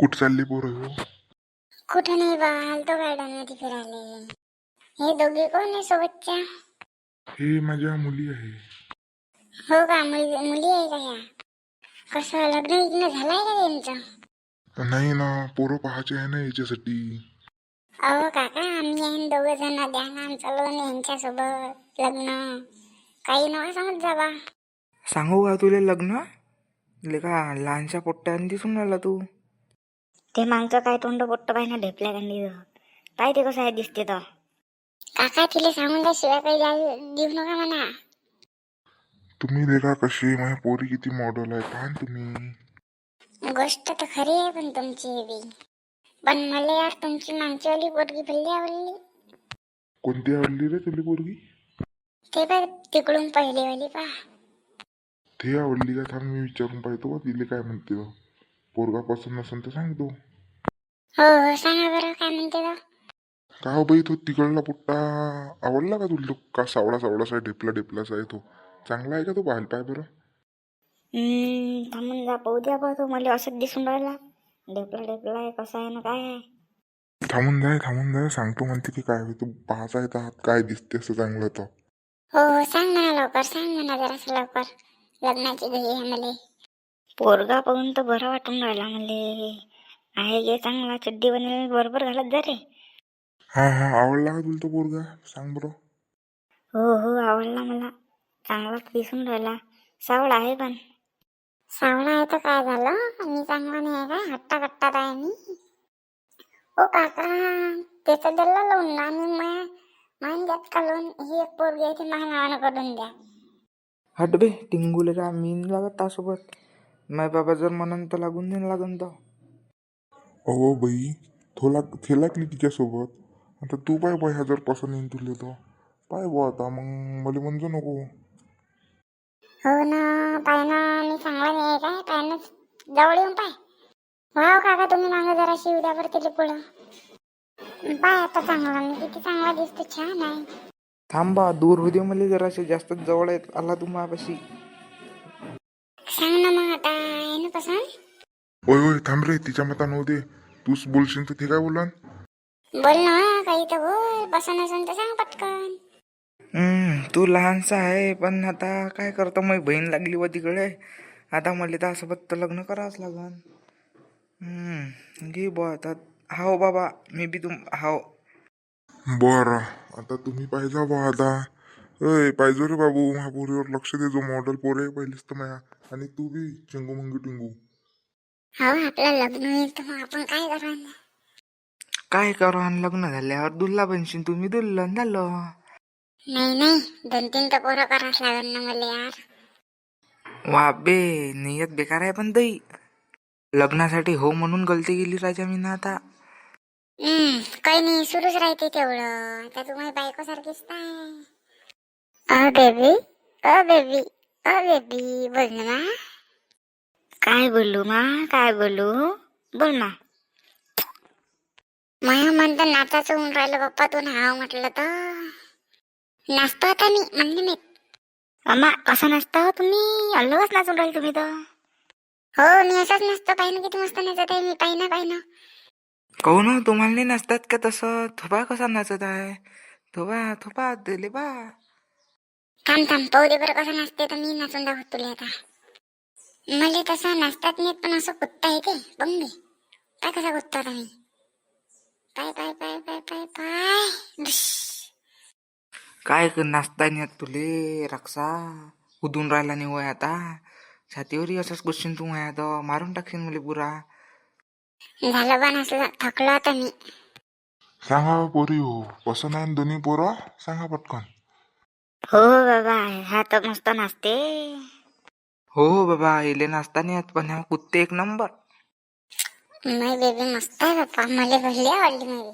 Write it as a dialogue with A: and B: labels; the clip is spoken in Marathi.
A: कुठं चालली पोरं हो?
B: कुठं नाही बा, आलतो गार्डन मध्ये फिरायले. हे दोघे कोण आहे सोबतच्या?
A: हे माझ्या मुली आहे.
B: हो का, मुली आहे का ह्या? कसं लग्न विग्न झालंय का त्यांचं?
A: नाही ना, पोरं पाहायचे आहे ना याच्यासाठी.
B: अहो काका, आम्ही आहे दोघं जण, द्या ना आमचं लोन यांच्यासोबत लग्न. काही नका समज जा बा.
C: सांगू का तुले लग्न? लेका लहानशा पोट्ट्याने दिसून राहिला तू.
D: ते मागचं काय तोंड पोट्ट पाहिजे ढेपल्या कांडी काय ते कसं आहे दिसते तर.
B: काका तिला सांगून द्या, शिवाय काही देऊ नका म्हणा.
A: तुम्ही देखा कशी माझ्या पोरी किती मॉडेल आहे पहा ना तुम्ही.
B: गोष्ट तर खरी आहे पण तुमची बी. पण मला यार तुमची मागचीवाली पोरगी भल्ली आवडली.
A: कोणती आवडली रे तुला पोरगी?
B: ते पण तिकडून पहिलीवाली पा.
A: ते आवडली का? थांब मी विचारून पाहतो तिला काय म्हणते तो. पोरगा पसंत नसेल तर सांगतो.
B: हो हो, सांगा बरं काय म्हणते तो.
A: का हो बाई, तो तिकडला पुट्टा आवडला का तुला? का सावळा सावळासा आहे, ढेपला ढेपलासा आहे तो? चांगला आहे का तो? पाहायला पाय बरं.
D: थांबून जा पाहू द्या बा, तो मला असंच दिसून राहिला. ढेपला ढेपला आहे, कसा आहे ना काय आहे.
A: थांबून जाय सांगतो म्हणते की काय तू पाहायचा आहे तर हात काय दिसते असं चांगलं तर.
B: हो हो, सांग म्हणा लवकर, सांग म्हणा जरासं लवकर. लग्नाची घाई आहे मले.
D: पोरगा पाहून तर बरं वाटून राहिला मले. आहे गे चांगला, चड्डी बनेल बरोबर घालत जा रे.
A: हा हा, आवडला का तुला तो पोरगा? सांग बरं.
D: हो हो, आवडला मला. चांगलाच दिसून राहिला. सावळा आहे पण.
B: सावळा आहे तर काय झालं? मी चांगला नाही आहे का? हट्टा कट्टात आहे मी. ओ काका, त्याचं दिलं लोन ना, आणि मान द्यात का लोन? ही एक पोरगी आहे ती माझ्या नावानं करून द्या.
C: हट बे टिंगूले का मी नाही लागत तासोबत. माय बाबा जर म्हणून तर लागून देईन लागून तर.
A: अहो बाई, थोला की तिच्यासोबत. आता तू पाय बाय, हजार पसंत येईन तुला तो. पाय बा आता मग मला म्हणजो नको.
B: हो ना, पाय ना, मी चांगला नाही आहे काय? पाय ना, जवळ येऊन पाय. वाव काका, तुम्ही मागं जराशी उद्या बरं तिला पुढं. पाय आता चांगला, मी किती चांगला दिसतो, छान आहे.
C: थांबा, दूर होऊ दे मला जरासे. जास्त जवळ येत आला तू माझ्यापाशी.
B: सांग ना मग आता, आहे ना पसंत?
A: ओय ओय थांब रे, तिच्या मता नव्हू दे. तूच बोलशील तर ते काय बोलान?
B: बोल ना, काही तर बोल. पसंत असेल तर सांग पटकन.
C: तू लहानसा आहे पण आता काय करतो, माझी बहीण लागली व तिकडे. आता मला त्यासोबत तर लग्न करावंच लागन. घे बा आता. हाव बाबा, मी बी हाव.
A: बरं, आता तुम्ही पाहिजा बा आता. अय पाहिजे रे बाबू, माझ्या पोरीवर लक्ष दे. जो मॉडेल पोर आहे पहिलीच तर माया. आणि तू बी चिंगू मंगू टिंगू.
B: हो, आपलं लग्न होईल तर मग आपण काय करा?
C: काय करू, आणि लग्न झाल्यावर दुल्ला बनशील तुम्ही, दुल्हन झालं.
B: नाही नाही, 2-3 तर पोरं करावंच लागेल ना मला यार.
C: वा बे, नियत बेकार आहे पण दई. लग्नासाठी हो म्हणून गलती केली राजा मी ना आता.
B: काही नाही, सुरूच राहते तेवढं. आता तुम्ही बायको सारखीच नाही. A baby, a baby, a baby, बोल ना मा.
D: काय बोलू मा, काय बोलू? बोल ना.
B: माया म्हणतं नाचाचं होऊन राहिलं बाप्पा, तू नाव म्हटलं तर. नाचतो आता मी, म्हणले मी.
D: अम्मा, कसं नसतं हो तुम्ही? अलगच नाचून राहील तुम्ही तर.
B: हो, मी असंच नसतो. पाहिनं किती मस्त नाचत आहे मी. पाहिनं.
C: कहू ना, तुम्हाला नाही नाचतात का तसं? थोपा कसा नाचत आहे? थोपा दिले बा.
B: थांब पाहू दे बरं कसं नाचते, तर मी नाचून दाखवत तुला आता. मला तसं नाचतात नाही, पण असं कुत्ता आहे ते बंगे. काय कसा कुत्ता होता मी. पाय.
C: काय नाचता नाही तुले रक्षा? उदून राहिला नाही वय आता. छातीवरही असंच गोष्टीन तू माया तर मारून टाकशील मला पुरा.
B: झालं बा नसलं, थकलो आता मी.
A: सांगा पोरी हो, पसंत आहे ना दोन्ही पोरं? सांगा पटकन.
D: हो बाबा, हा तर मस्त नाचते.
C: हो बाबा, इले नाचता नाही येत, पण हा कुत्ते एक नंबर.
B: माझी बेबी मस्त आहे बाप्पा, मला भरली आवडली माझी.